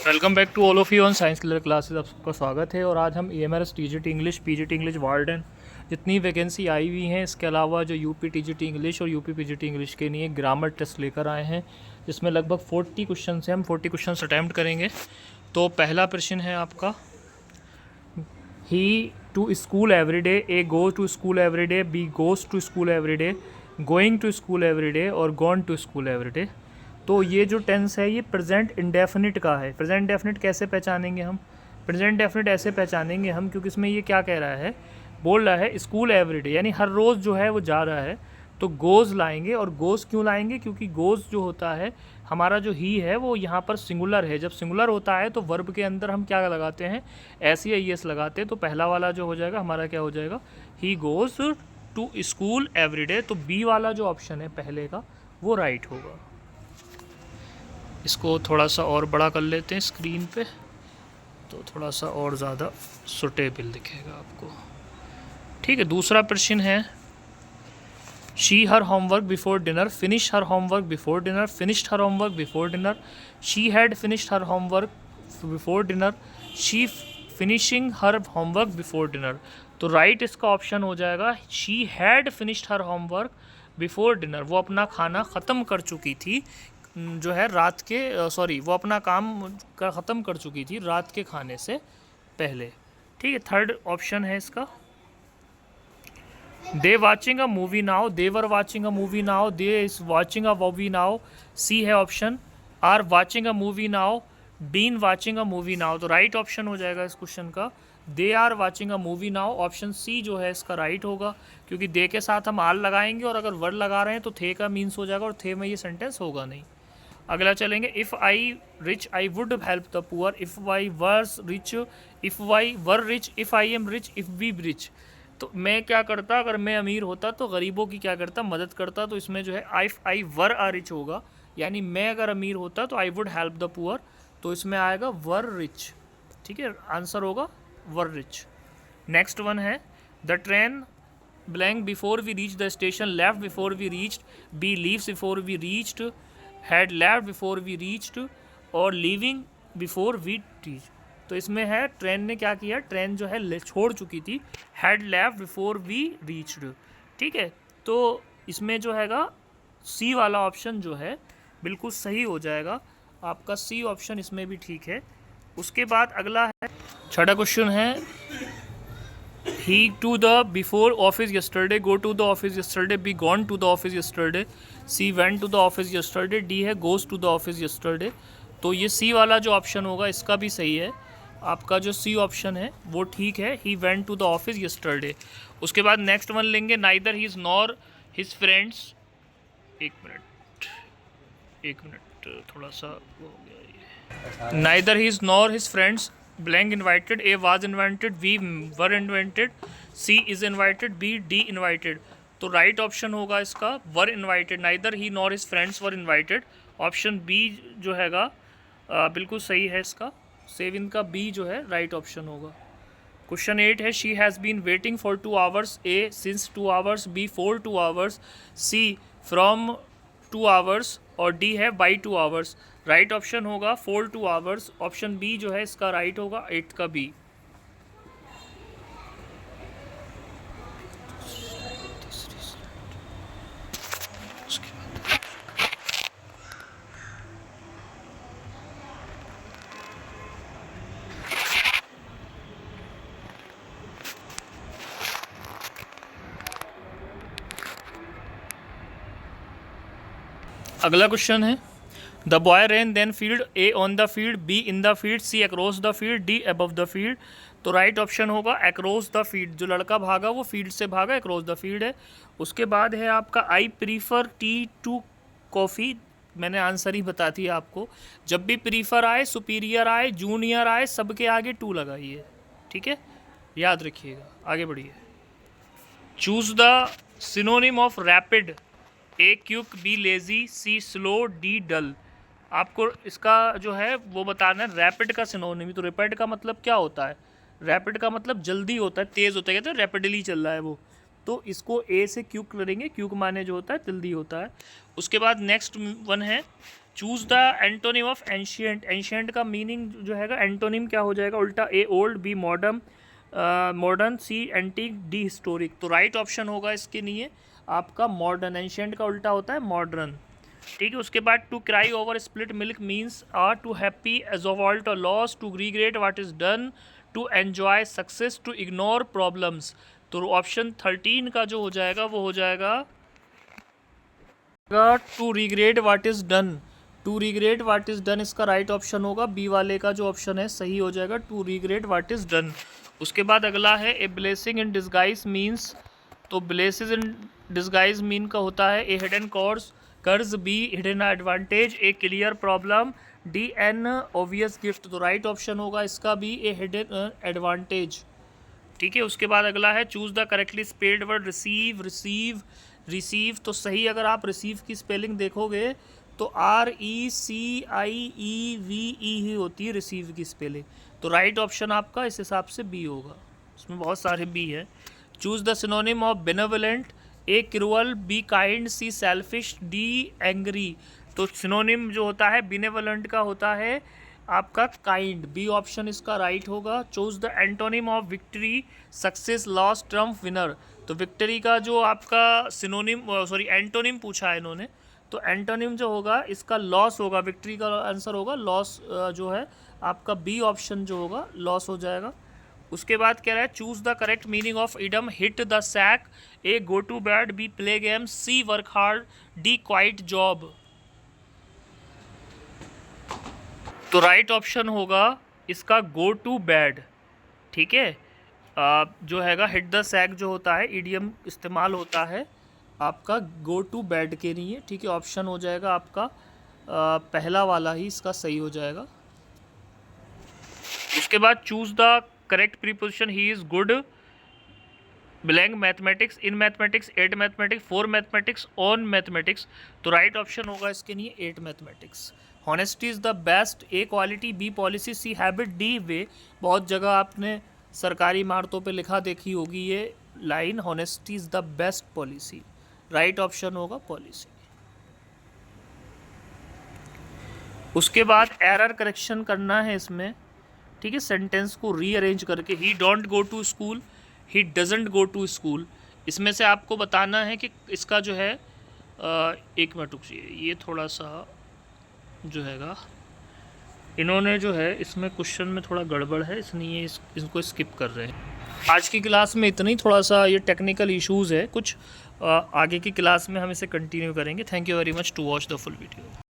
Welcome back to all of you on science clear classes. आप सबका स्वागत है। और आज हम EMRS TGT English, PGT English, warden जितनी वैकेंसी आई हुई हैं, इसके अलावा जो UP TGT इंग्लिश और UP PGT इंग्लिश के लिए ग्रामर टेस्ट लेकर आए हैं, जिसमें लगभग 40 क्वेश्चन से हम 40 क्वेश्चन अटैम्प्ट करेंगे। तो पहला प्रश्न है आपका, he to school every day, A go to school every day, B goes to school every day, going to school every day और gone to school every day. तो ये जो टेंस है ये प्रेजेंट इंडेफिनिट का है। प्रेजेंट इंडेफिनिट कैसे पहचानेंगे हम? प्रेजेंट इंडेफिनिट ऐसे पहचानेंगे हम क्योंकि इसमें ये क्या कह रहा है, बोल रहा है स्कूल एवरीडे, यानी हर रोज़ जो है वो जा रहा है, तो गोज़ लाएंगे। और गोज़ क्यों लाएंगे? क्योंकि गोज़ जो होता है हमारा जो ही है वो यहाँ पर सिंगुलर है। जब सिंगुलर होता है तो वर्ब के अंदर हम क्या लगाते हैं, एस या ईएस लगाते हैं। तो पहला वाला जो हो जाएगा हमारा क्या हो जाएगा, he goes to school everyday. तो बी वाला जो ऑप्शन है पहले का वो राइट होगा। इसको थोड़ा सा और बड़ा कर लेते हैं स्क्रीन पे, तो थोड़ा सा और ज़्यादा सुटेबल दिखेगा आपको। ठीक है, दूसरा प्रश्न है, she her homework before dinner, finish her homework before dinner, finished her homework before dinner, she had finished her homework before dinner, she finishing her homework before dinner. तो राइट इसका ऑप्शन हो जाएगा, she had finished her homework before dinner. वो अपना खाना ख़त्म कर चुकी थी जो है रात के, वो अपना काम का ख़त्म कर चुकी थी रात के खाने से पहले। ठीक है, थर्ड ऑप्शन है इसका, they watching a movie now, they were watching a movie now, they is watching a movie now. C है option, are watching a movie now, been watching a movie now. तो right option हो जाएगा इस question का, they are watching a movie now. Option C जो है इसका right होगा, क्योंकि दे के साथ हम आर लगाएंगे और अगर वर लगा रहे हैं तो थे का मीन्स हो जाएगा, और थे में ये सेंटेंस होगा नहीं। अगला चलेंगे, if I rich I would help the poor, if I was rich, if I were rich, if I am rich, if be rich. तो मैं क्या करता, अगर मैं अमीर होता तो गरीबों की क्या करता, मदद करता। तो इसमें जो है if I were uh rich होगा, यानी मैं अगर अमीर होता तो I would help the poor. तो इसमें आएगा वर रिच। ठीक है, आंसर होगा वर रिच। नेक्स्ट वन है, the train blank before we reach the station, left before we reached, B leaves before we reached, had left before we reached और leaving before we reach. तो इसमें है train ने क्या किया, train जो है छोड़ चुकी थी, had left before we reached. ठीक है, तो इसमें जो हैगा सी वाला ऑप्शन जो है बिल्कुल सही हो जाएगा आपका, सी ऑप्शन इसमें भी ठीक है। उसके बाद अगला है, छठा क्वेश्चन है, he to the before office yesterday, go to the office yesterday, be gone to the office yesterday, c went to the office yesterday, d है goes to the office yesterday। तो ये सी वाला जो ऑप्शन होगा इसका भी सही है, आपका जो सी ऑप्शन है वो ठीक है, he went to the office yesterday। उसके बाद नेक्स्ट वन लेंगे, neither his nor his friends, एक मिनट थोड़ा सा वो हो गया ये, neither his nor his friends blank invited, A was invited, B were invited, C is invited, B D invited। तो राइट ऑप्शन होगा इसका were invited, neither he nor his friends were invited. Option B जो हैगा बिल्कुल सही है इसका, 7 का बी जो है राइट ऑप्शन होगा। क्वेश्चन 8 है, she has been waiting for 2 hours, A since 2 hours, B for 2 hours, C from 2 hours और डी है बाई 2 आवर्स। राइट ऑप्शन होगा फॉर 2 आवर्स, ऑप्शन बी जो है इसका राइट होगा, 8 का बी। अगला क्वेश्चन है, the boy ran then field, A on the field, B in the field, C across the field, D above the field. तो right option होगा अक्रॉस द फील्ड, जो लड़का भागा वो फील्ड से भागा, अक्रॉस द फील्ड है। उसके बाद है आपका, I prefer tea to coffee. मैंने आंसर ही बता दी आपको, जब भी प्रीफर आए, सुपीरियर आए, जूनियर आए, सबके आगे टू लगाइए। ठीक है, याद रखिएगा, आगे बढ़िए। Choose the synonym of rapid, A quick, B lazy, C slow, D dull. आपको इसका जो है वो बताना है रैपिड का सिनोनिम। तो रैपिड का मतलब क्या होता है, रैपिड का मतलब जल्दी होता है, तेज़ होता है, कहते हैं रैपिडली चल रहा है वो। तो इसको ए से क्यूक करेंगे, क्यूक माने जो होता है जल्दी होता है। उसके बाद नेक्स्ट वन है, choose the antonym of ancient. Ancient का मीनिंग जो है एंटोनिम क्या हो जाएगा उल्टा, ए ओल्ड, बी मॉडर्न, मॉडर्न, सी एंटीक, डी हिस्टोरिक। तो राइट ऑप्शन होगा इसके लिए आपका मॉडर्न। एंशियंट का उल्टा होता है मॉडर्न, ठीक है। उसके बाद to cry over split milk means are to happy as ought or loss, to regret what is done, to enjoy success, to ignore problems. तो ऑप्शन 13 का जो हो जाएगा वो हो जाएगा to regret what is done. To regret what is done इसका right option होगा, बी वाले का जो ऑप्शन है सही हो जाएगा, to regret what is done. उसके बाद अगला है a blessing in disguise means. तो ब्लेसेस इन डिस्गाइज मीन का होता है ए हिडन कोर्स कर्ज, be hidden advantage, A clear problem, D N obvious gift. तो राइट ऑप्शन होगा इसका भी ए हिडन एडवांटेज, ठीक है। उसके बाद अगला है choose the correctly spelled word receive. Receive, receive तो सही अगर आप रिसीव की स्पेलिंग देखोगे तो RECIEVE ही होती है रिसीव की स्पेलिंग। तो राइट ऑप्शन आपका इस हिसाब से बी होगा, इसमें बहुत सारे बी हैं। Choose the synonym of benevolent, A cruel, B kind, C selfish, D angry. तो सिनोनिम जो होता है बेनेवलेंट का होता है आपका काइंड, बी ऑप्शन इसका राइट होगा। Choose the antonym of victory, success, loss, triumph, winner. तो विक्ट्री का जो आपका सिनोनिम सॉरी एंटोनिम पूछा है इन्होंने, तो एंटोनिम जो होगा इसका लॉस होगा, विक्ट्री का आंसर होगा लॉस, जो है आपका बी ऑप्शन जो होगा लॉस हो जाएगा। उसके बाद कह रहा है choose the correct meaning of idiom, hit the sack, A go to bed, B play game, C work hard, D quit job. तो राइट ऑप्शन होगा इसका गो टू बैड, ठीक है। जो हैगा हिट द सैक जो होता है ईडियम इस्तेमाल होता है आपका गो टू बैड के लिए, ठीक है। ऑप्शन हो जाएगा आपका पहला वाला ही इसका सही हो जाएगा। उसके बाद choose the correct preposition, he is good blank mathematics, in mathematics, at mathematics, for mathematics, on mathematics. तो राइट ऑप्शन होगा इसके लिए at mathematics. Honesty is the best, A quality, B policy, C habit, D way. बहुत जगह आपने सरकारी इमारतों पे लिखा देखी होगी ये line, honesty is the best policy. Right option होगा पॉलिसी। उसके बाद एरर करेक्शन करना है इसमें, ठीक है, सेंटेंस को रीअरेंज करके। He don't go to school, he doesn't go to school. इसमें से आपको बताना है कि इसका जो है एक मिनट रुकिए, ये थोड़ा सा जो हैगा इन्होंने जो है इसमें क्वेश्चन में थोड़ा गड़बड़ है, इसलिए इसको स्किप कर रहे हैं। आज की क्लास में इतना ही, थोड़ा सा ये टेक्निकल इश्यूज़ है कुछ, आगे की क्लास में हम इसे कंटिन्यू करेंगे। Thank you very much to watch the full video.